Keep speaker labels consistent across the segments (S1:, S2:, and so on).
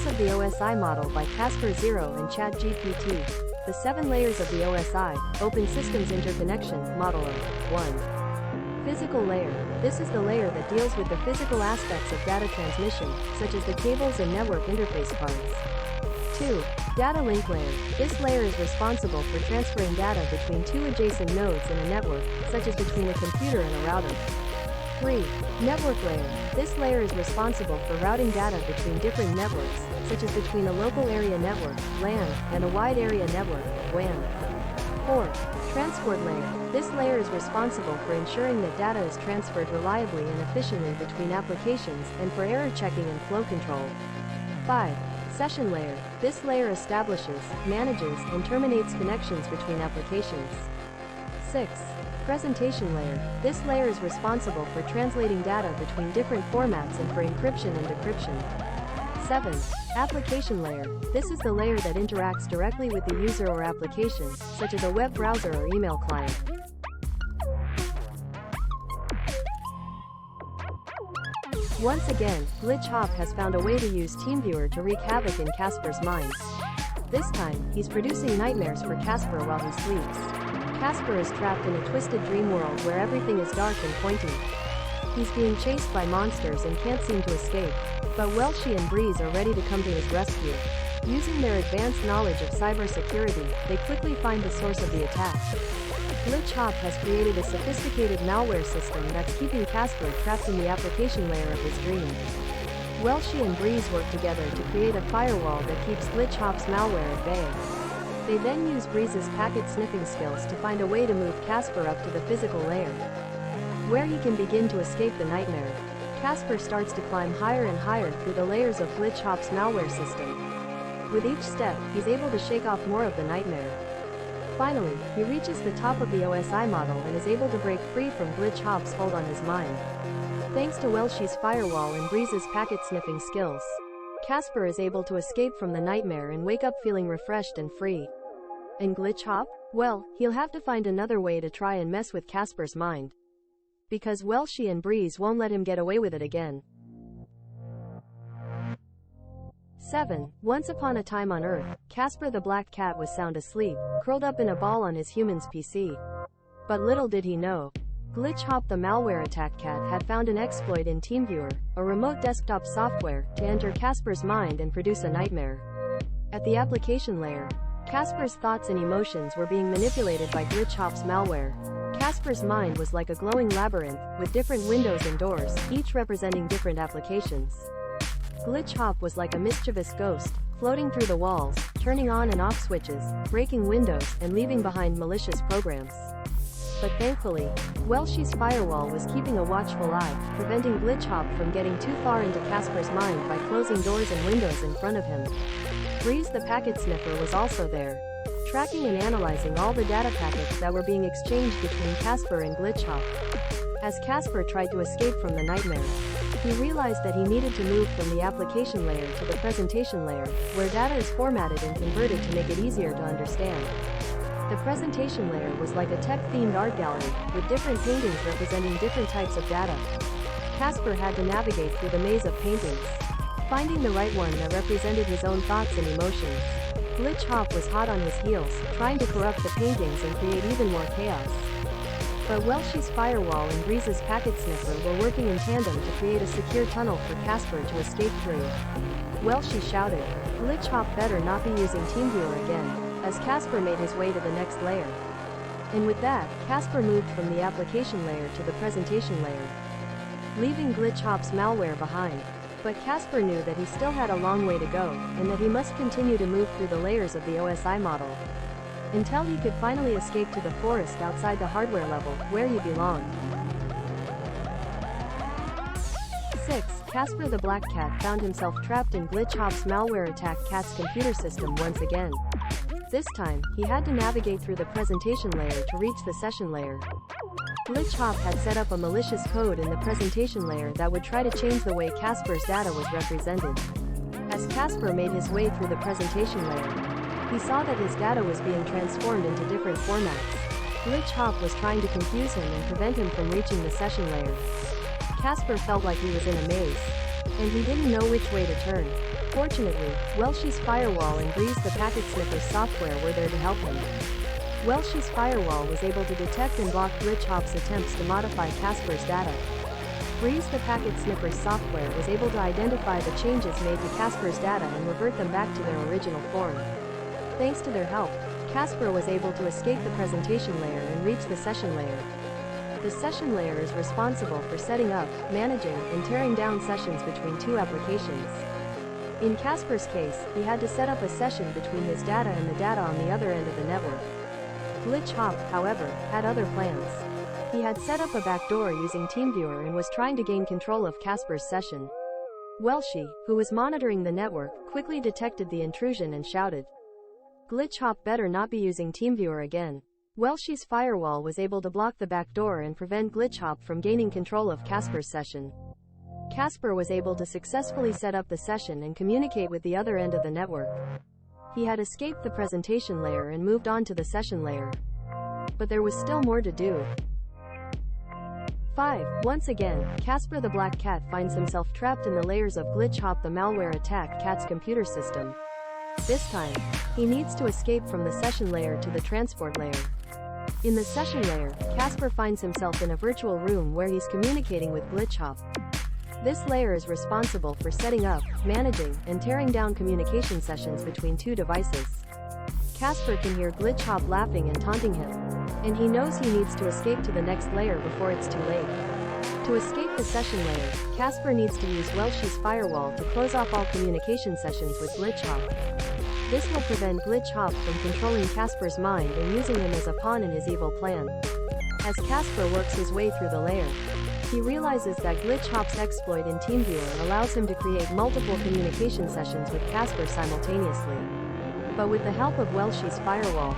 S1: of the OSI model by KasperZERO and ChatGPT. The 7 layers of the OSI, Open Systems Interconnection, Model of 1. Physical layer. This is the layer that deals with the physical aspects of data transmission, such as the cables and network interface cards. 2. Data link layer. This layer is responsible for transferring data between 2 adjacent nodes in a network, such as between a computer and a router. 3. Network layer. This layer is responsible for routing data between different networks, such as between a local area network, LAN, and a wide area network, WAN. 4. Transport layer. This layer is responsible for ensuring that data is transferred reliably and efficiently between applications and for error checking and flow control. 5. Session layer. This layer establishes, manages, and terminates connections between applications. 6. Presentation layer. This layer is responsible for translating data between different formats and for encryption and decryption. 7. Application layer. This is the layer that interacts directly with the user or application, such as a web browser or email client. Once again, GlitchHop has found a way to use TeamViewer to wreak havoc in Kasper's mind. This time, he's producing nightmares for Kasper while he sleeps. Kasper is trapped in a twisted dream world where everything is dark and pointy. He's being chased by monsters and can't seem to escape, but Welshie and Breeze are ready to come to his rescue. Using their advanced knowledge of cybersecurity, they quickly find the source of the attack. GlitchHop has created a sophisticated malware system that's keeping Kasper trapped in the application layer of his dream. Welshie and Breeze work together to create a firewall that keeps GlitchHop's malware at bay. They then use Breeze's packet sniffing skills to find a way to move Kasper up to the physical layer, where he can begin to escape the nightmare. Kasper starts to climb higher and higher through the layers of GlitchHop's malware system. With each step, he's able to shake off more of the nightmare. Finally, he reaches the top of the OSI model and is able to break free from GlitchHop's hold on his mind. Thanks to Welshie's firewall and Breeze's packet sniffing skills, Kasper is able to escape from the nightmare and wake up feeling refreshed and free. And GlitchHop? Well, he'll have to find another way to try and mess with Kasper's mind, because Welshie and Breeze won't let him get away with it again. 7. Once upon a time on Earth, Kasper the black cat was sound asleep, curled up in a ball on his human's PC. But little did he know, GlitchHop the malware attack cat had found an exploit in TeamViewer, a remote desktop software, to enter Kasper's mind and produce a nightmare. At the application layer, Kasper's thoughts and emotions were being manipulated by GlitchHop's malware. Kasper's mind was like a glowing labyrinth, with different windows and doors, each representing different applications. GlitchHop was like a mischievous ghost, floating through the walls, turning on and off switches, breaking windows, and leaving behind malicious programs. But thankfully, Welshie's firewall was keeping a watchful eye, preventing GlitchHop from getting too far into Kasper's mind by closing doors and windows in front of him. Breeze the packet sniffer was also there, tracking and analyzing all the data packets that were being exchanged between Kasper and GlitchHop. As Kasper tried to escape from the nightmare, he realized that he needed to move from the application layer to the presentation layer, where data is formatted and converted to make it easier to understand. The presentation layer was like a tech-themed art gallery, with different paintings representing different types of data. Kasper had to navigate through the maze of paintings, finding the right one that represented his own thoughts and emotions. GlitchHop was hot on his heels, trying to corrupt the paintings and create even more chaos. But Welshie's firewall and Breeze's packet sniffer were working in tandem to create a secure tunnel for Kasper to escape through. Welshie shouted, "GlitchHop better not be using TeamViewer again," as Kasper made his way to the next layer. And with that, Kasper moved from the application layer to the presentation layer, leaving GlitchHop's malware behind. But Kasper knew that he still had a long way to go, and that he must continue to move through the layers of the OSI model, until he could finally escape to the forest outside the hardware level, where he belonged. 6. Kasper the black cat found himself trapped in GlitchHop's malware attack cat's computer system once again. This time, he had to navigate through the presentation layer to reach the session layer. GlitchHop had set up a malicious code in the presentation layer that would try to change the way Kasper's data was represented. As Kasper made his way through the presentation layer, he saw that his data was being transformed into different formats. GlitchHop was trying to confuse him and prevent him from reaching the session layer. Kasper felt like he was in a maze, and he didn't know which way to turn. Fortunately, Welshie's Firewall and Breeze the Packet Sniffer software were there to help him. Welshie's Firewall was able to detect and block GlitchHop's attempts to modify Kasper's data. Breeze the Packet Sniffer software was able to identify the changes made to Kasper's data and revert them back to their original form. Thanks to their help, Kasper was able to escape the presentation layer and reach the session layer. The session layer is responsible for setting up, managing, and tearing down sessions between two applications. In Kasper's case, he had to set up a session between his data and the data on the other end of the network. GlitchHop, however, had other plans. He had set up a backdoor using TeamViewer and was trying to gain control of Kasper's session. Welshie, who was monitoring the network, quickly detected the intrusion and shouted, "GlitchHop better not be using TeamViewer again." Welshie's Firewall was able to block the backdoor and prevent GlitchHop from gaining control of Kasper's session. Kasper was able to successfully set up the session and communicate with the other end of the network. He had escaped the presentation layer and moved on to the session layer. But there was still more to do. 5. Once again, Kasper the Black Cat finds himself trapped in the layers of GlitchHop the malware attack cat's computer system. This time, he needs to escape from the session layer to the transport layer. In the session layer, Kasper finds himself in a virtual room where he's communicating with GlitchHop. This layer is responsible for setting up, managing, and tearing down communication sessions between two devices. Kasper can hear GlitchHop laughing and taunting him, and he knows he needs to escape to the next layer before it's too late. To escape the session layer, Kasper needs to use Welshie's Firewall to close off all communication sessions with GlitchHop. This will prevent GlitchHop from controlling Kasper's mind and using him as a pawn in his evil plan. As Kasper works his way through the layer, he realizes that GlitchHop's exploit in TeamViewer allows him to create multiple communication sessions with Kasper simultaneously. But with the help of Welshie's Firewall,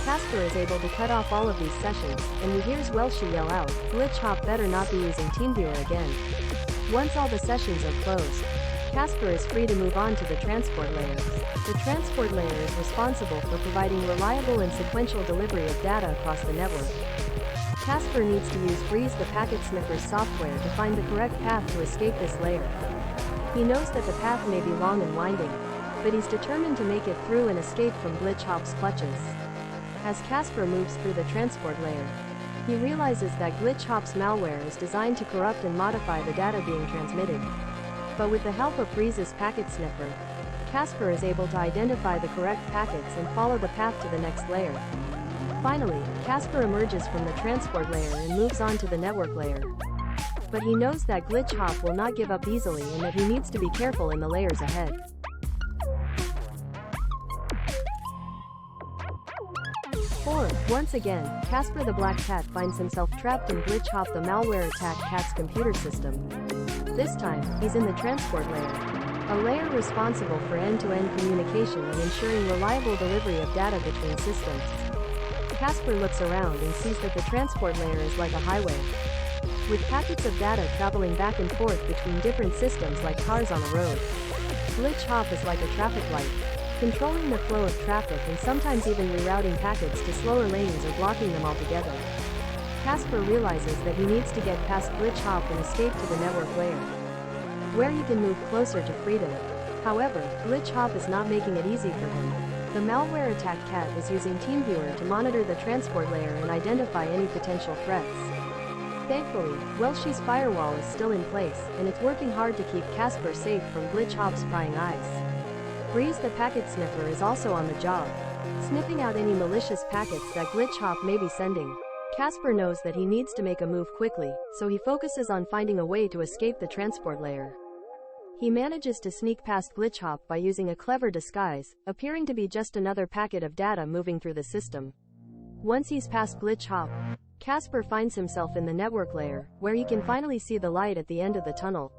S1: Kasper is able to cut off all of these sessions, and he hears Welshie yell out, "GlitchHop better not be using TeamViewer again." Once all the sessions are closed, Kasper is free to move on to the transport layer. The transport layer is responsible for providing reliable and sequential delivery of data across the network. Kasper needs to use Breeze the Packet Sniffer's software to find the correct path to escape this layer. He knows that the path may be long and winding, but he's determined to make it through and escape from GlitchHop's clutches. As Kasper moves through the transport layer, he realizes that GlitchHop's malware is designed to corrupt and modify the data being transmitted. But with the help of Breeze's packet sniffer, Kasper is able to identify the correct packets and follow the path to the next layer. Finally, Kasper emerges from the transport layer and moves on to the network layer. But he knows that GlitchHop will not give up easily and that he needs to be careful in the layers ahead. 4. Once again, Kasper the Black Cat finds himself trapped in GlitchHop the malware attack cat's computer system. This time, he's in the transport layer, a layer responsible for end-to-end communication and ensuring reliable delivery of data between systems. Kasper looks around and sees that the transport layer is like a highway, with packets of data traveling back and forth between different systems like cars on a road. GlitchHop is like a traffic light, controlling the flow of traffic and sometimes even rerouting packets to slower lanes or blocking them altogether. Kasper realizes that he needs to get past GlitchHop and escape to the network layer, where he can move closer to freedom. However, GlitchHop is not making it easy for him. The malware attack cat is using TeamViewer to monitor the transport layer and identify any potential threats. Thankfully, Welshie's Firewall is still in place, and it's working hard to keep Kasper safe from GlitchHop's prying eyes. Breeze the Packet Sniffer is also on the job, sniffing out any malicious packets that GlitchHop may be sending. Kasper knows that he needs to make a move quickly, so he focuses on finding a way to escape the transport layer. He manages to sneak past GlitchHop by using a clever disguise, appearing to be just another packet of data moving through the system. Once he's past GlitchHop, Kasper finds himself in the network layer, where he can finally see the light at the end of the tunnel.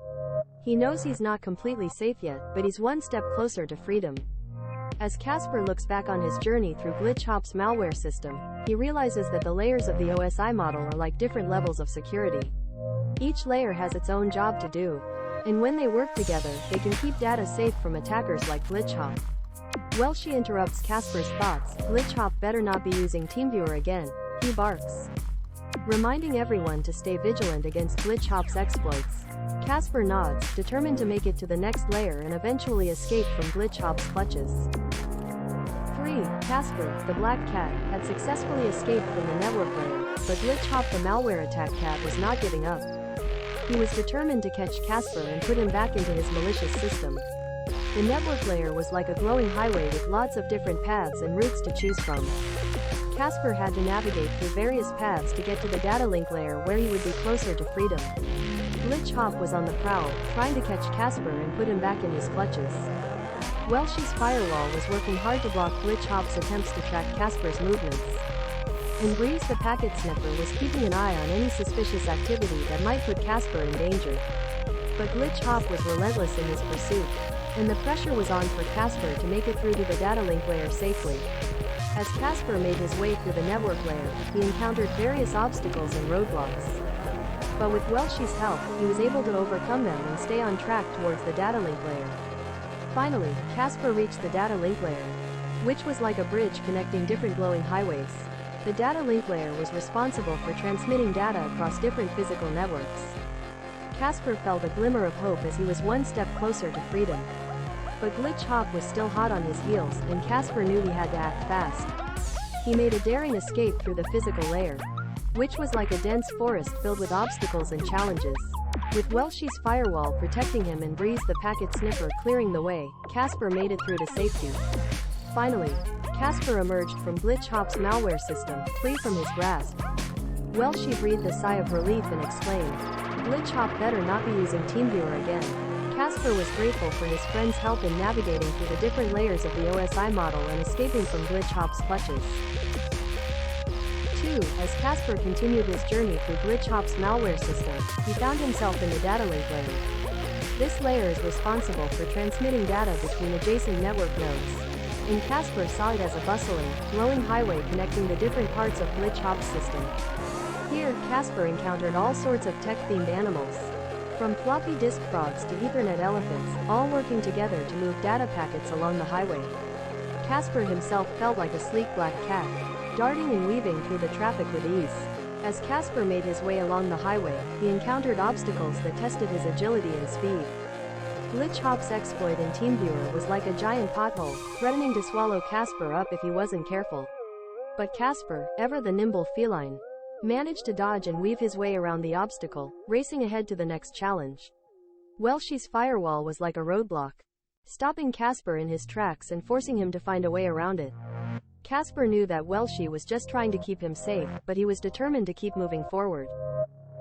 S1: He knows he's not completely safe yet, but he's one step closer to freedom. As Kasper looks back on his journey through GlitchHop's malware system, he realizes that the layers of the OSI model are like different levels of security. Each layer has its own job to do, and when they work together, they can keep data safe from attackers like GlitchHop. Welshie interrupts Kasper's thoughts. GlitchHop better not be using TeamViewer again, he barks. reminding everyone to stay vigilant against Glitch Hop's exploits. Kasper nods, determined to make it to the next layer and eventually escape from Glitch Hop's clutches. 3. Kasper, the Black Cat, had successfully escaped from the network layer, but Glitch Hop the malware attack cat was not giving up. He was determined to catch Kasper and put him back into his malicious system. The network layer was like a glowing highway with lots of different paths and routes to choose from. Kasper had to navigate through various paths to get to the data link layer where he would be closer to freedom. Glitch Hop was on the prowl, trying to catch Kasper and put him back in his clutches. Welshie's Firewall was working hard to block Glitch Hop's attempts to track Kasper's movements. And Breeze the Packet Sniffer was keeping an eye on any suspicious activity that might put Kasper in danger. But Glitch Hop was relentless in his pursuit, and the pressure was on for Kasper to make it through to the data link layer safely. As Kasper made his way through the network layer, he encountered various obstacles and roadblocks. But with Welshie's help, he was able to overcome them and stay on track towards the data link layer. Finally, Kasper reached the data link layer, which was like a bridge connecting different glowing highways. The data link layer was responsible for transmitting data across different physical networks. Kasper felt a glimmer of hope as he was one step closer to freedom. But Glitch Hop was still hot on his heels, and Kasper knew he had to act fast. He made a daring escape through the physical layer, which was like a dense forest filled with obstacles and challenges. With Welshie's Firewall protecting him and Breeze the Packet Sniffer clearing the way, Kasper made it through to safety. Finally, Kasper emerged from Glitch Hop's malware system, free from his grasp. Welshie breathed a sigh of relief and exclaimed, "Glitch Hop better not be using TeamViewer again." Kasper was grateful for his friend's help in navigating through the different layers of the OSI model and escaping from Glitch Hop's clutches. 2. As Kasper continued his journey through Glitch Hop's malware system, he found himself in the data link layer. This layer is responsible for transmitting data between adjacent network nodes, and Kasper saw it as a bustling, glowing highway connecting the different parts of Glitch Hop's system. Here, Kasper encountered all sorts of tech-themed animals, from floppy disk frogs to Ethernet elephants, all working together to move data packets along the highway. Kasper himself felt like a sleek black cat, darting and weaving through the traffic with ease. As Kasper made his way along the highway, he encountered obstacles that tested his agility and speed. Glitch Hop's exploit in TeamViewer was like a giant pothole, threatening to swallow Kasper up if he wasn't careful. But Kasper, ever the nimble feline, managed to dodge and weave his way around the obstacle, racing ahead to the next challenge. Welshie's Firewall was like a roadblock, stopping Kasper in his tracks and forcing him to find a way around it. Kasper knew that Welshie was just trying to keep him safe, but he was determined to keep moving forward.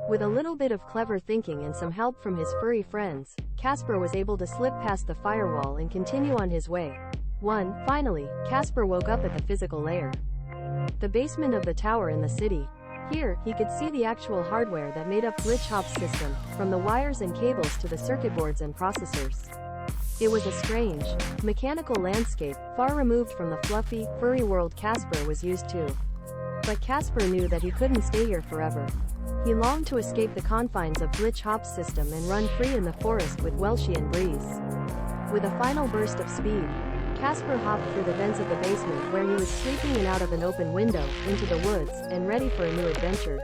S1: With a little bit of clever thinking and some help from his furry friends, Kasper was able to slip past the firewall and continue on his way. Finally, Kasper woke up at the physical layer, the basement of the tower in the city. Here, he could see the actual hardware that made up Glitch Hop's system, from the wires and cables to the circuit boards and processors. It was a strange, mechanical landscape, far removed from the fluffy, furry world Kasper was used to. But Kasper knew that he couldn't stay here forever. He longed to escape the confines of Glitch Hop's system and run free in the forest with Welshie and Breeze. With a final burst of speed, Kasper hopped through the vents of the basement where he was sweeping in out of an open window, into the woods, and ready for a new adventure.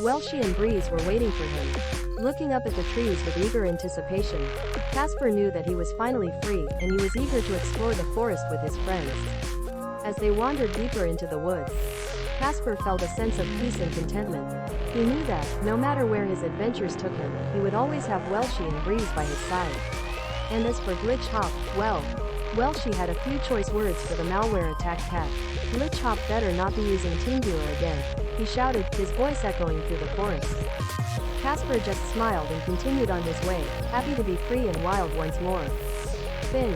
S1: Welshie and Breeze were waiting for him, looking up at the trees with eager anticipation. Kasper knew that he was finally free, and he was eager to explore the forest with his friends. As they wandered deeper into the woods, Kasper felt a sense of peace and contentment. He knew that, no matter where his adventures took him, he would always have Welshie and Breeze by his side. And as for Glitch Hop, well, Welshie had a few choice words for the malware attack cat. "Glitch Hop better not be using TeamViewer again," he shouted, his voice echoing through the forest. Kasper just smiled and continued on his way, happy to be free and wild once more. Fin.